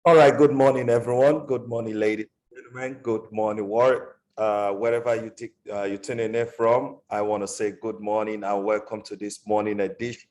All right, good morning, everyone. Good morning, ladies and gentlemen. Good morning, world. Wherever you're tuning in from, I want to say good morning and welcome to this morning edition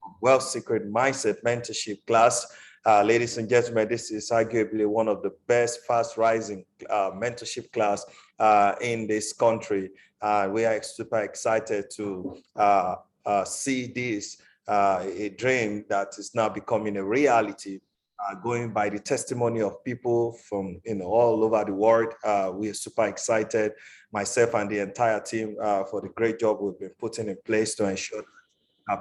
of Wealth Secret Mindset Mentorship class. Ladies and gentlemen, this is arguably one of the best fast rising mentorship class in this country. We are super excited to see this a dream that is now becoming a reality, going by the testimony of people from all over the world. We are super excited, myself and the entire team, for the great job we've been putting in place to ensure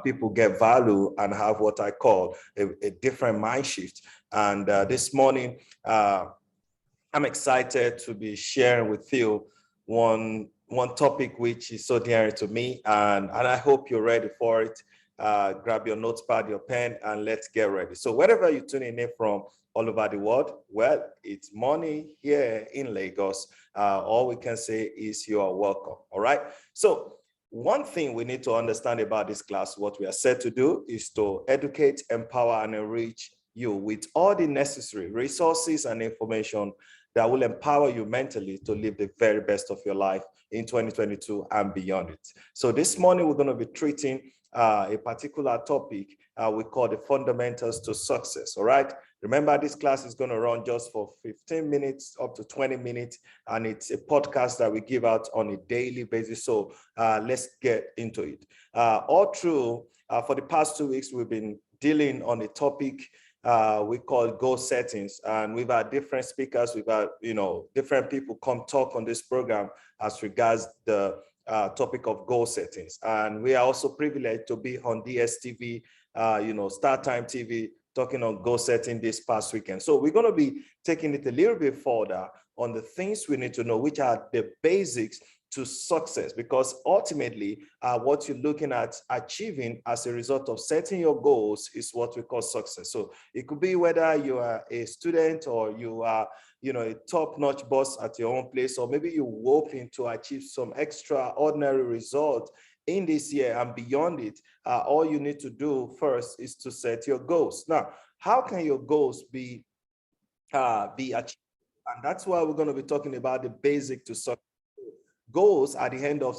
people get value and have what I call a different mind shift. And this morning, I'm excited to be sharing with you one topic which is so dear to me, and I hope you're ready for it. Grab your notepad, your pen, and let's get ready. So wherever you're tuning in from all over the world, well, it's morning here in Lagos. All we can say is you are welcome. All right. So one thing we need to understand about this class, what we are set to do is to educate, empower, and enrich you with all the necessary resources and information that will empower you mentally to live the very best of your life in 2022 and beyond it. So this morning, we're going to be treating a particular topic we call the fundamentals to success. All right. Remember, this class is going to run just for 15 minutes up to 20 minutes, and it's a podcast that we give out on a daily basis. So let's get into it. All through, for the past 2 weeks, we've been dealing on a topic we call goal settings, and we've had different speakers, we've had different people come talk on this program as regards the topic of goal settings. And we are also privileged to be on DSTV, Start Time TV, talking on goal setting this past weekend. So we're going to be taking it a little bit further on the things we need to know, which are the basics to success, because ultimately what you're looking at achieving as a result of setting your goals is what we call success. So it could be whether you are a student or you are a top-notch boss at your own place, or maybe you're hoping to achieve some extraordinary result in this year and beyond it. All you need to do first is to set your goals. Now, how can your goals be achieved? And that's why we're going to be talking about the basic to success. Goals at the end of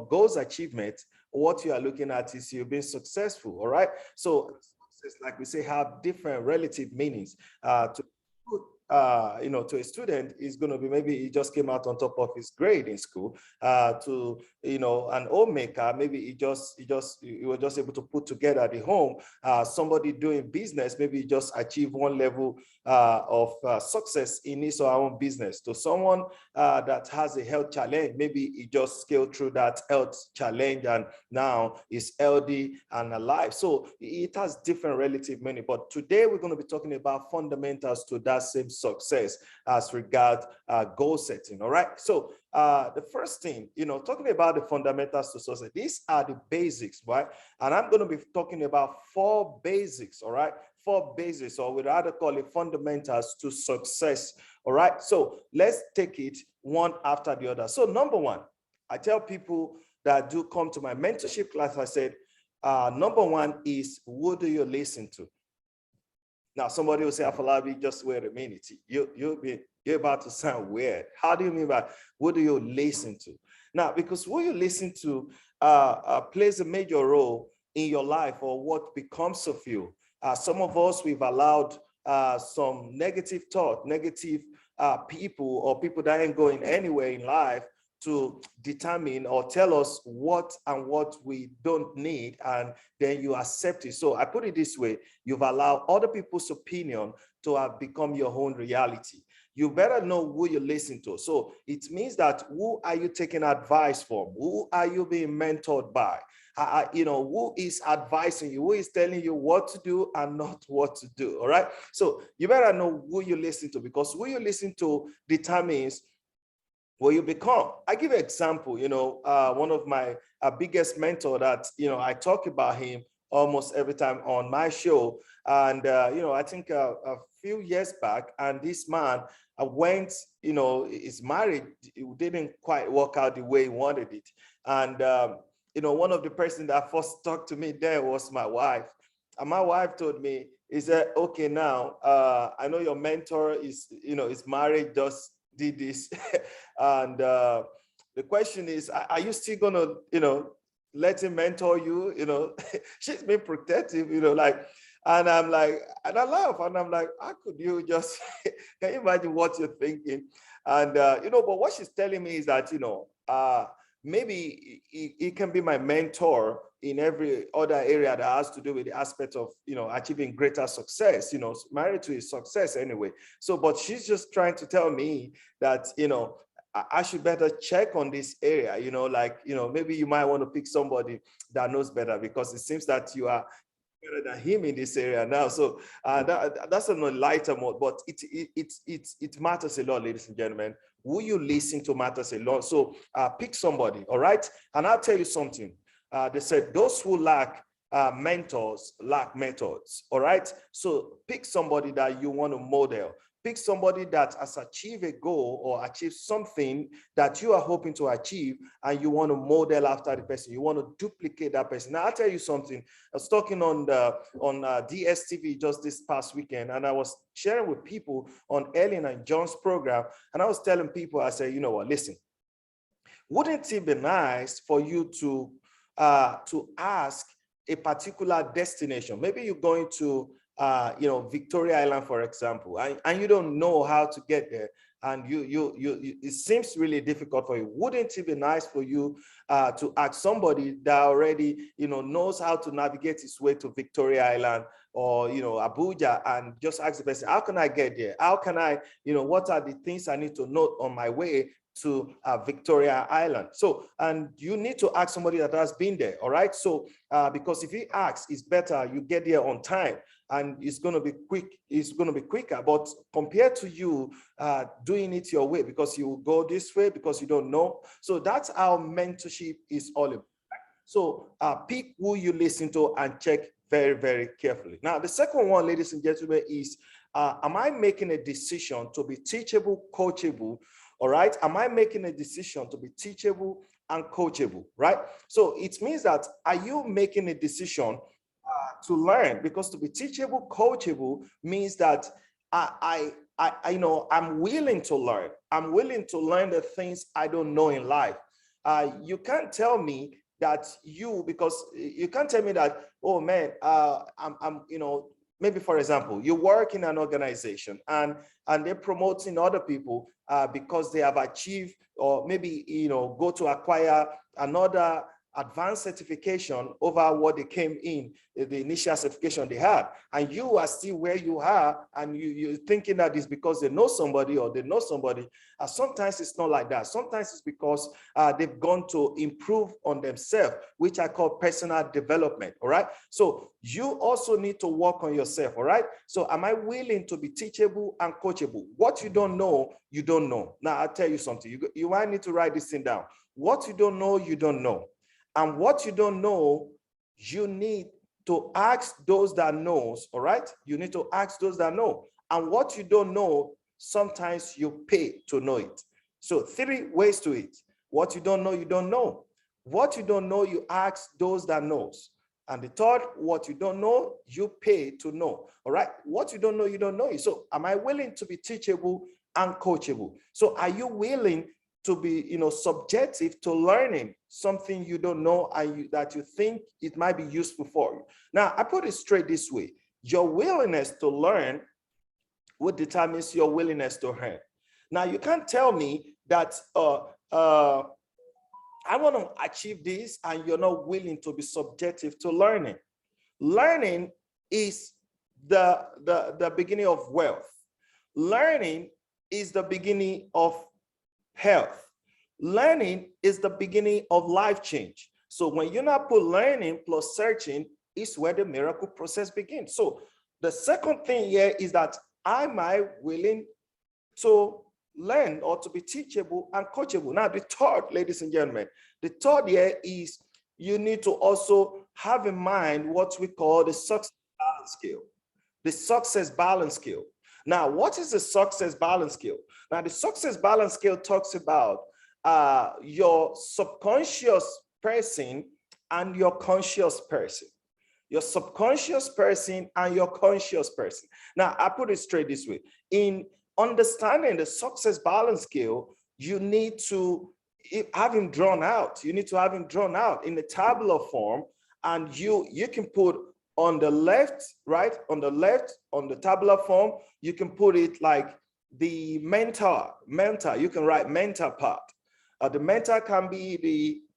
goals achievement, what you are looking at is you being successful. All right. So success, like we say, have different relative meanings. To a student is going to be maybe he just came out on top of his grade in school. To an homemaker, maybe he was just able to put together the home. Somebody doing business, maybe he just achieved one level of success in his or her own business. To someone that has a health challenge, maybe he just scaled through that health challenge and now is healthy and alive. So it has different relative meaning. But today we're going to be talking about fundamentals to that same success as regard goal setting. All right. So the first thing, talking about the fundamentals to success, these are the basics, right? And I'm going to be talking about 4 basics. All right. 4 basics, or we'd rather call it fundamentals to success. All right. So let's take it one after the other. So number one, I tell people that do come to my mentorship class, I said, number one is, who do you listen to? Now, somebody will say, Afolabi, just wait a minute. You're about to sound weird. How do you mean by who do you listen to? Now, because who you listen to plays a major role in your life or what becomes of you. Some of us, we've allowed some negative thought, negative people, or people that ain't going anywhere in life to determine or tell us what and what we don't need, and then you accept it. So I put it this way: you've allowed other people's opinion to have become your own reality. You better know who you listen to. So it means that who are you taking advice from? Who are you being mentored by? Who is advising you? Who is telling you what to do and not what to do? All right. So you better know who you listen to, because who you listen to determines what you become. I give an example. One of my biggest mentor that I talk about him almost every time on my show, and I think a few years back, and this man went, is married. It didn't quite work out the way he wanted it, and one of the person that first talked to me there was my wife, and my wife told me, He said, okay, now, I know your mentor is married, just did this. And the question is, are you still gonna, let him mentor you? She's been protective, like, and I'm like, and I laugh, and I'm like, how could you just, can you imagine what you're thinking? And, but what she's telling me is that, maybe he can be my mentor in every other area that has to do with the aspect of, achieving greater success, married to his success anyway. So, but she's just trying to tell me that, I should better check on this area, like, maybe you might want to pick somebody that knows better, because it seems that you are better than him in this area now. So that's on a lighter mode, but it matters a lot, ladies and gentlemen. Who you listen to matters a lot. So pick somebody, all right? And I'll tell you something. They said those who lack mentors lack methods, all right? So pick somebody that you want to model. Pick somebody that has achieved a goal or achieved something that you are hoping to achieve, and you want to model after the person. You want to duplicate that person. Now, I'll tell you something. I was talking on DSTV just this past weekend, and I was sharing with people on Ellen and John's program, and I was telling people, I said, you know what, listen, wouldn't it be nice for you to ask a particular destination? Maybe you're going to Victoria Island, for example, and you don't know how to get there, and it seems really difficult for you. Wouldn't it be nice for you to ask somebody that already knows how to navigate his way to Victoria Island or Abuja, and just ask the person, how can I get there? How can I, what are the things I need to note on my way to Victoria Island? So, and you need to ask somebody that has been there, all right? So, because if he asks, it's better you get there on time, and it's going to be quick. It's going to be quicker. But compared to you doing it your way, because you will go this way because you don't know. So that's how mentorship is all about. So pick who you listen to and check very, very carefully. Now, the second one, ladies and gentlemen, is am I making a decision to be teachable, coachable? All right. Am I making a decision to be teachable and coachable? Right. So it means that, are you making a decision to learn? Because to be teachable, coachable means that I'm willing to learn. I'm willing to learn the things I don't know in life. You can't tell me that because you can't tell me that, oh man, maybe for example, you work in an organization and they're promoting other people because they have achieved, or maybe, go to acquire another advanced certification over what they came in, the initial certification they had, and you are still where you are, and you're thinking that it's because they know somebody or they know somebody. Sometimes it's not like that. Sometimes it's because they've gone to improve on themselves, which I call personal development, all right? So you also need to work on yourself, all right? So am I willing to be teachable and coachable? What you don't know, you don't know. Now, I'll tell you something. You might need to write this thing down. What you don't know, you don't know. And what you don't know, you need to ask those that knows, all right? You need to ask those that know. And what you don't know, sometimes you pay to know it. So 3 ways to it. What you don't know, you don't know. What you don't know, you ask those that knows. And the third, what you don't know, you pay to know, all right? What you don't know, you don't know it. So am I willing to be teachable and coachable? So are you willing to be, subjective to learning something you don't know and that you think it might be useful for you? Now, I put it straight this way. Your willingness to learn what determines your willingness to earn. Now, you can't tell me that I want to achieve this and you're not willing to be subjective to learning. Learning is the beginning of wealth. Learning is the beginning of health. Learning is the beginning of life change. So when you now put learning plus searching, is where the miracle process begins. So the second thing here is that, am I willing to learn or to be teachable and coachable? Now, the third, ladies and gentlemen, the third here is you need to also have in mind what we call the success balance scale. The success balance scale. Now, what is the success balance scale? Now, the success balance scale talks about your subconscious person and your conscious person. your subconscious person, and your conscious person. Now, I put it straight this way. In understanding the success balance scale, you need to have him drawn out. You need to have him drawn out in the tabular form, and you can put on the left, right? On the left, on the tabular form, you can put it like the mentor. You can write mentor part. The mentor can be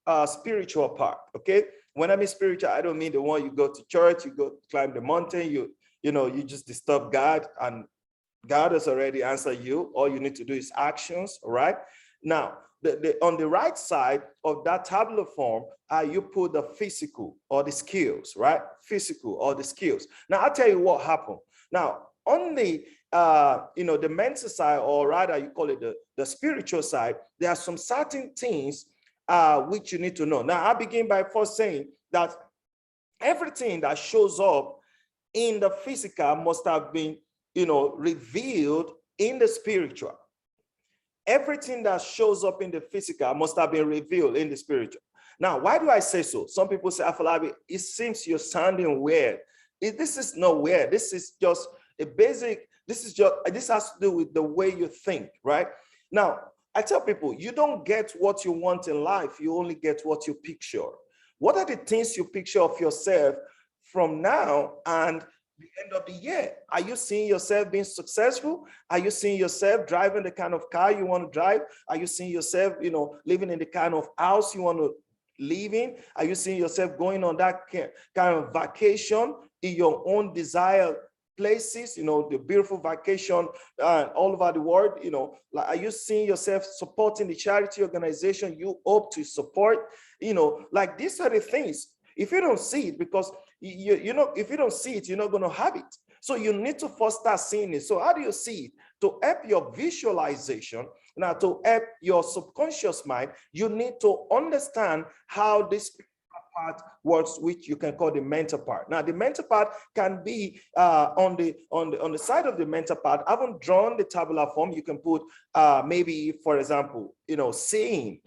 the spiritual part, okay? When I mean spiritual, I don't mean the one you go to church, you go climb the mountain, you just disturb God, and God has already answered you. All you need to do is actions, all right? Now, on the right side of that tabular form, you put the physical or the skills, right? Physical or the skills. Now, I'll tell you what happened. Now, on the the mental side, or rather you call it the spiritual side, there are some certain things which you need to know. Now, I begin by first saying that everything that shows up in the physical must have been, revealed in the spiritual. Everything that shows up in the physical must have been revealed in the spiritual. Now, why do I say so? Some people say, Afolabi, it seems you're sounding weird. This is not weird. This is just a basic, this has to do with the way you think, right? Now, I tell people, you don't get what you want in life. You only get what you picture. What are the things you picture of yourself from now and the end of the year? Are you seeing yourself being successful? Are you seeing yourself driving the kind of car you want to drive? Are you seeing yourself, living in the kind of house you want to live in? Are you seeing yourself going on that kind of vacation in your own desired places, the beautiful vacation all over the world? Like, are you seeing yourself supporting the charity organization you hope to support? Like, these are the things. If you don't see it, because if you don't see it, you're not going to have it. So you need to first start seeing it. So how do you see it? To help your visualization, now to help your subconscious mind, you need to understand how this part works, which you can call the mental part. Now, the mental part can be on the side of the mental part. I haven't drawn the tabular form. You can put maybe, for example, seeing.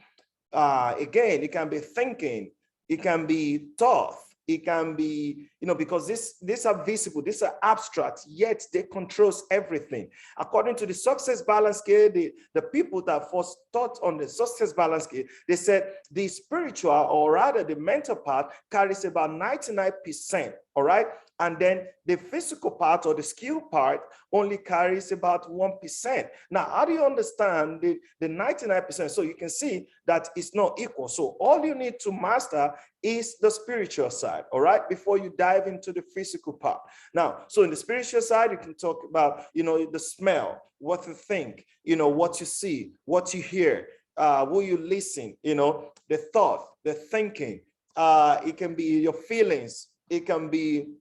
Again, it can be thinking. It can be thought. It can be, because these are visible, these are abstract, yet they controls everything. According to the success balance scale, the people that first taught on the success balance scale, they said the spiritual, or rather the mental part, carries about 99%, all right? And then the physical part or the skill part only carries about 1%. Now, how do you understand the 99%? So you can see that it's not equal. So all you need to master is the spiritual side, all right, before you dive into the physical part. Now, so in the spiritual side, you can talk about, the smell, what you think, what you see, what you hear, who you listen, the thought, the thinking. It can be your feelings. It can be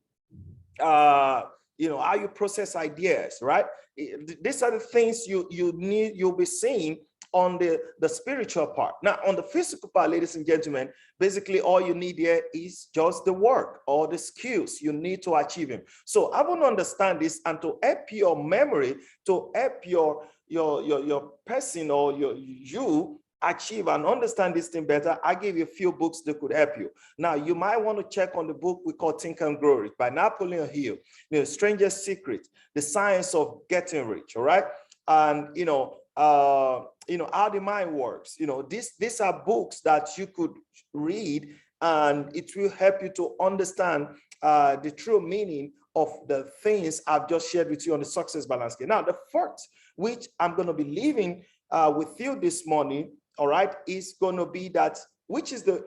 how you process ideas, right? These are the things you'll be seeing on the spiritual part. Now, on the physical part, ladies and gentlemen, basically all you need here is just the work or the skills you need to achieve them. So I want to understand this, and to help your memory, to help your person or you achieve and understand this thing better, I give you a few books that could help you. Now, you might want to check on the book we call Think and Grow Rich by Napoleon Hill, Stranger's Secret, The Science of Getting Rich, all right? And, how the mind works. These are books that you could read, and it will help you to understand the true meaning of the things I've just shared with you on the success balance scale. Now, the fourth, which I'm going to be leaving with you this morning, all right, is going to be that, which is the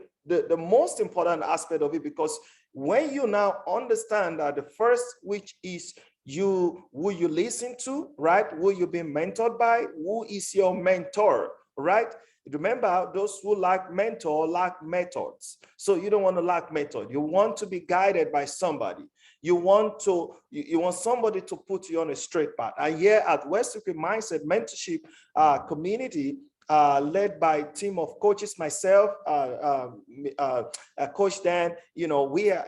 most important aspect of it, because when you now understand that the first, which is who you listen to, right? Who you've been mentored by, who is your mentor, right? Remember, those who lack mentor lack methods. So you don't want to lack method. You want to be guided by somebody. You want somebody to put you on a straight path. And here at West Secret Mindset Mentorship Community, led by a team of coaches, myself, Coach Dan, we are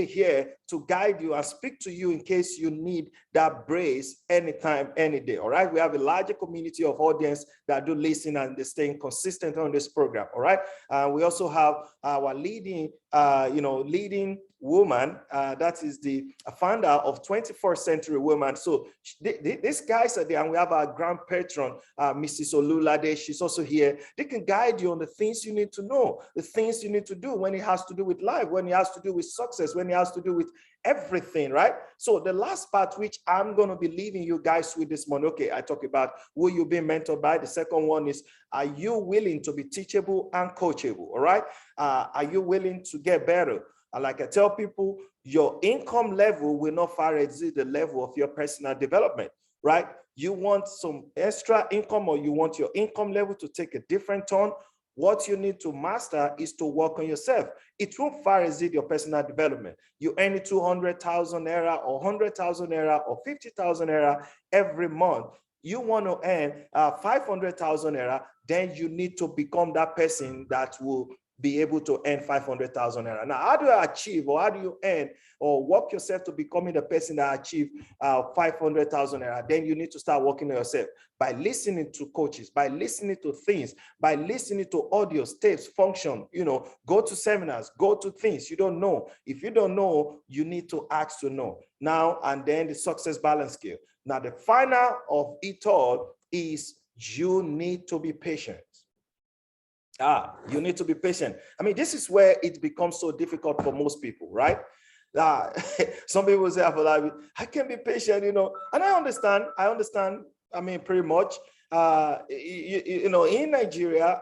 here to guide you and speak to you in case you need that brace anytime, any day. All right. We have a larger community of audience that do listen and they're staying consistent on this program. All right. We also have our leading, leading woman. That is the founder of 21st Century Women. So these guys are there, and we have our grand patron, Mrs. Olulade. She's also here. They can guide you on the things you need to know, the things you need to do when it has to do with life, when it has to do with success, when it has to do with everything, right? So the last part, which I'm going to be leaving you guys with this morning, okay, I talk about who you've been mentored by. The second one is, are you willing to be teachable and coachable? All right. Are you willing to get better? And like I tell people, your income level will not far exceed the level of your personal development, right? You want some extra income, or you want your income level to take a different turn. What you need to master is to work on yourself. It won't far exceed your personal development. You earn 200,000 naira or 100,000 naira or 50,000 naira every month. You want to earn 500,000 naira, then you need to become that person that will be able to earn 500,000 naira. Now, how do you achieve, or how do you earn or work yourself to becoming the person that achieve 500,000 naira? Then you need to start working on yourself by listening to coaches, by listening to things, by listening to audio, tapes, function, go to seminars, go to things you don't know. If you don't know, you need to ask to know. Now, and then the success balance scale. Now, the final of it all is you need to be patient. You need to be patient. I mean, this is where it becomes so difficult for most people, right? Some people say, Afolabi, I can be patient, and I understand. I mean, pretty much, in Nigeria,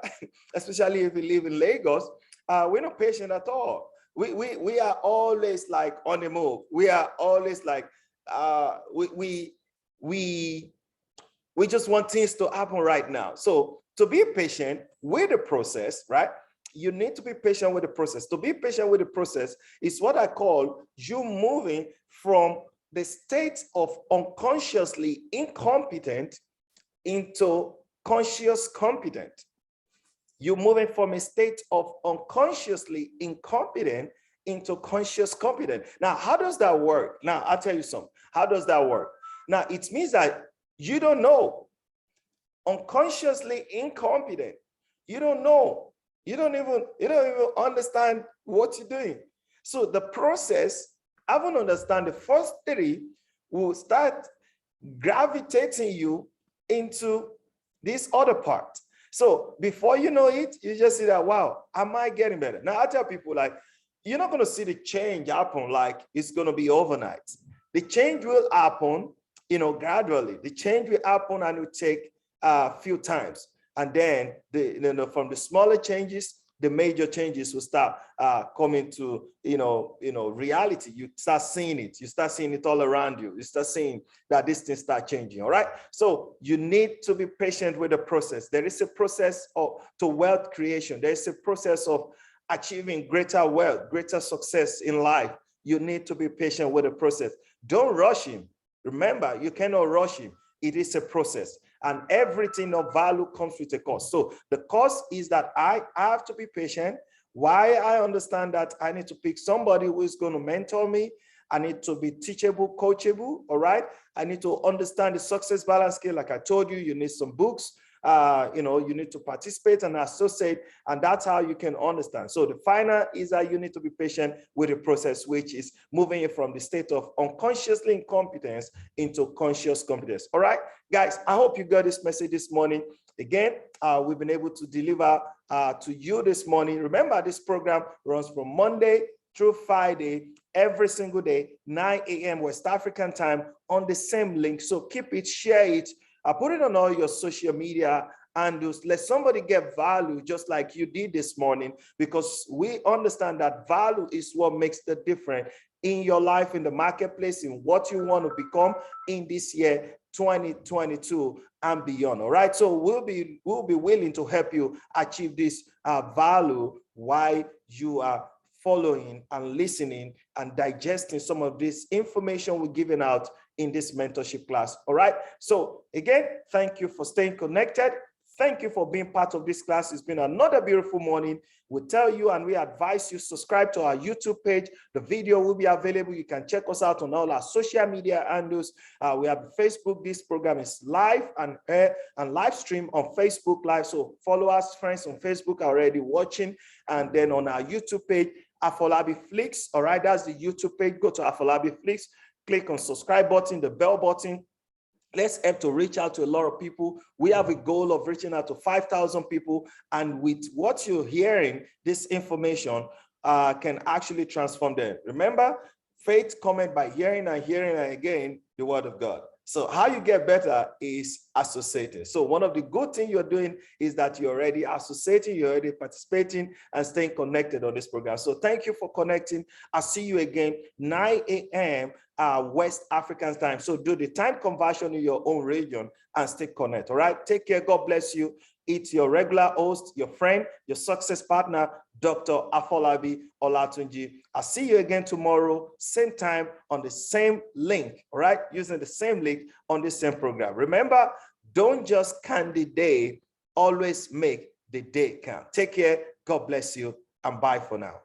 especially if you live in Lagos, we're not patient at all. We are always like on the move. We are always like, we just want things to happen right now. So to be patient with the process, right? You need to be patient with the process. To be patient with the process is what I call you moving from the state of unconsciously incompetent into conscious competent. You're moving from a state of unconsciously incompetent into conscious competent. Now, how does that work? Now, I'll tell you something. How does that work? Now, it means that you don't know. Unconsciously incompetent. You don't know. You don't even understand what you're doing. So the process, I won't understand the first three will start gravitating you into this other part. So before you know it, you just see that, wow, am I getting better? Now I tell people, like, you're not going to see the change happen like it's going to be overnight. The change will happen, gradually. The change will happen and it will take a few times. And then from the smaller changes, the major changes will start coming to reality. You start seeing it. You start seeing it all around you. You start seeing that this thing start changing. All right. So you need to be patient with the process. There is a process to wealth creation. There is a process of achieving greater wealth, greater success in life. You need to be patient with the process. Don't rush him. Remember, you cannot rush him. It is a process. And everything of value comes with a cost. So the cost is that I have to be patient. Why? I understand that I need to pick somebody who is going to mentor me. I need to be teachable, coachable. All right. I need to understand the success balance scale. Like I told you, you need some books. You need to participate and associate, and that's how you can understand. So the final is that you need to be patient with the process, which is moving it from the state of unconsciously incompetence into conscious competence. All right, guys, I hope you got this message this morning. Again, we've been able to deliver to you this morning. Remember, this program runs from Monday through Friday, every single day, 9 a.m. West African time on the same link. So keep it, share it. Put it on all your social media and just let somebody get value just like you did this morning, because we understand that value is what makes the difference in your life, in the marketplace, in what you want to become in this year 2022 and beyond. All right. So we'll be willing to help you achieve this value while you are following and listening and digesting some of this information we're giving out in this mentorship class. All right. So again, thank you for staying connected. Thank you for being part of this class. It's been another beautiful morning. We tell you and we advise you subscribe to our YouTube page. The video will be available. You can check us out on all our social media handles. We have Facebook. This program is live and live stream on Facebook Live. So follow us, friends on Facebook already watching, and then on our YouTube page, Afolabi Flicks. All right, that's the YouTube page. Go to Afolabi Flicks, click on subscribe button, the bell button. Let's help to reach out to a lot of people. We have a goal of reaching out to 5,000 people. And with what you're hearing, this information can actually transform them. Remember, faith comes by hearing and hearing and again, the word of God. So how you get better is associating. So one of the good things you're doing is that you're already associating, you're already participating and staying connected on this program. So thank you for connecting. I'll see you again, 9 a.m. West African time. So do the time conversion in your own region and stay connected. All right. Take care. God bless you. It's your regular host, your friend, your success partner, Dr. Afolabi Olatunji. I'll see you again tomorrow, same time on the same link. All right. Using the same link on the same program. Remember, don't just count the day, always make the day count. Take care. God bless you and bye for now.